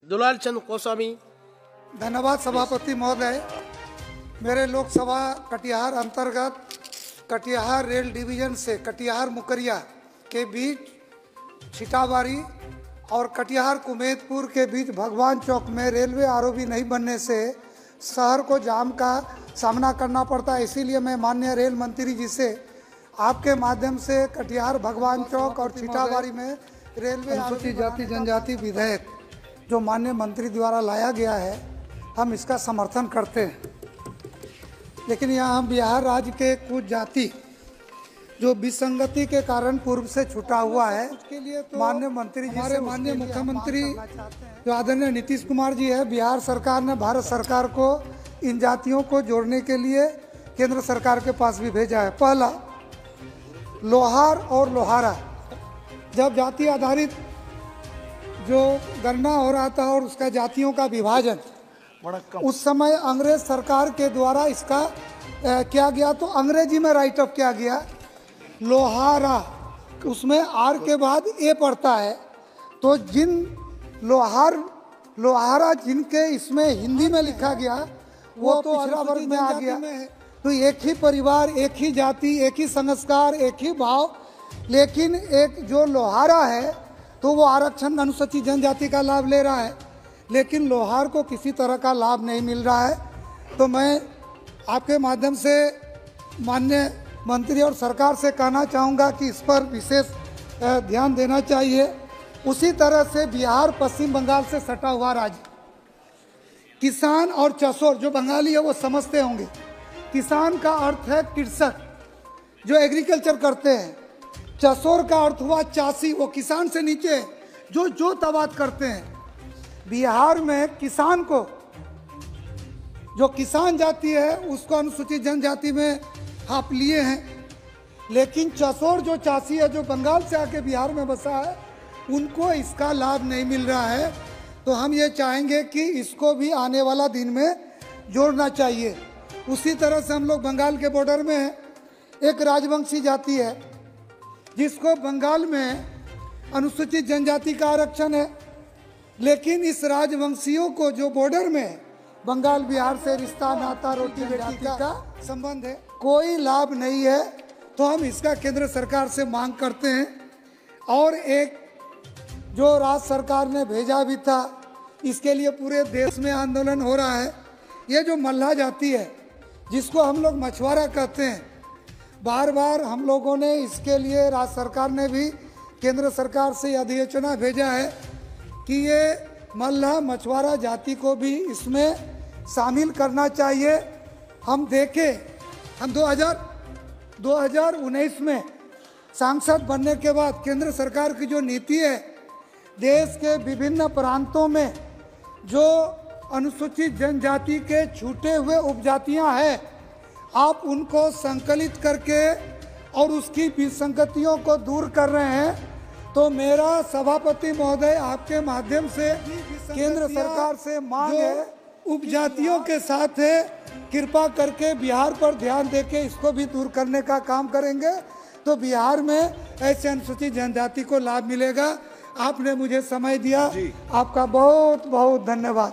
दुलाल चंद गोस्वामी। धन्यवाद सभापति महोदय। मेरे लोकसभा कटिहार अंतर्गत कटिहार रेल डिवीजन से कटिहार मुकरिया के बीच छिटाबारी और कटिहार कुमेदपुर के बीच भगवान चौक में रेलवे आरओबी नहीं बनने से शहर को जाम का सामना करना पड़ता है। इसीलिए मैं माननीय रेल मंत्री जी से आपके माध्यम से कटिहार भगवान चौक और छिटाबारी में रेलवे अनुसूचित जाति जनजाति विधेयक जो माननीय मंत्री द्वारा लाया गया है, हम इसका समर्थन करते हैं। लेकिन यहाँ बिहार राज्य के कुछ जाति जो विसंगति के कारण पूर्व से छूटा हुआ है, उसके लिए तो माननीय मंत्री जी से माननीय मुख्यमंत्री जो आदरणीय नीतीश कुमार जी है, बिहार सरकार ने भारत सरकार को इन जातियों को जोड़ने के लिए केंद्र सरकार के पास भी भेजा है। पहला, लोहार और लोहारा जब जाति आधारित जो गणना हो रहा था और उसका जातियों का विभाजन, उस समय अंग्रेज सरकार के द्वारा इसका किया गया, तो अंग्रेजी में राइटअप किया गया लोहारा, उसमें आर के बाद ए पड़ता है। तो जिन लोहारा जिनके इसमें हिंदी में लिखा गया वो तो पिछड़ा वर्ग में आ गया। तो एक ही परिवार, एक ही जाति, एक ही संस्कार, एक ही भाव, लेकिन एक जो लोहारा है तो वो आरक्षण अनुसूचित जनजाति का लाभ ले रहा है, लेकिन लोहार को किसी तरह का लाभ नहीं मिल रहा है। तो मैं आपके माध्यम से माननीय मंत्री और सरकार से कहना चाहूँगा कि इस पर विशेष ध्यान देना चाहिए। उसी तरह से बिहार पश्चिम बंगाल से सटा हुआ राज्य, किसान और चसोर जो बंगाली है वो समझते होंगे। किसान का अर्थ है कृषक जो एग्रीकल्चर करते हैं, चसोर का अर्थ हुआ चासी, वो किसान से नीचे जो जोत-आबाद करते हैं। बिहार में किसान को, जो किसान जाति है उसको अनुसूचित जनजाति में आप लिए हैं, लेकिन चसोर जो चासी है जो बंगाल से आके बिहार में बसा है, उनको इसका लाभ नहीं मिल रहा है। तो हम ये चाहेंगे कि इसको भी आने वाला दिन में जोड़ना चाहिए। उसी तरह से हम लोग बंगाल के बॉर्डर में एक राजवंशी जाति है जिसको बंगाल में अनुसूचित जनजाति का आरक्षण है, लेकिन इस राजवंशियों को जो बॉर्डर में बंगाल बिहार से रिश्ता नाता रोटी बेटी का संबंध है, कोई लाभ नहीं है। तो हम इसका केंद्र सरकार से मांग करते हैं। और एक जो राज्य सरकार ने भेजा भी था, इसके लिए पूरे देश में आंदोलन हो रहा है। ये जो मल्लाह जाति है जिसको हम लोग मछुआरा कहते हैं, बार बार हम लोगों ने इसके लिए राज्य सरकार ने भी केंद्र सरकार से अधिसूचना भेजा है कि ये मल्लाह मछुआरा जाति को भी इसमें शामिल करना चाहिए। हम देखें, हम 2019 में सांसद बनने के बाद केंद्र सरकार की जो नीति है, देश के विभिन्न प्रांतों में जो अनुसूचित जनजाति के छूटे हुए उपजातियां हैं, आप उनको संकलित करके और उसकी विसंगतियों को दूर कर रहे हैं। तो मेरा सभापति महोदय आपके माध्यम से केंद्र सरकार से मांग है, उपजातियों के साथ है, कृपा करके बिहार पर ध्यान देके इसको भी दूर करने का काम करेंगे तो बिहार में ऐसे अनुसूचित जनजाति को लाभ मिलेगा। आपने मुझे समय दिया, आपका बहुत बहुत धन्यवाद।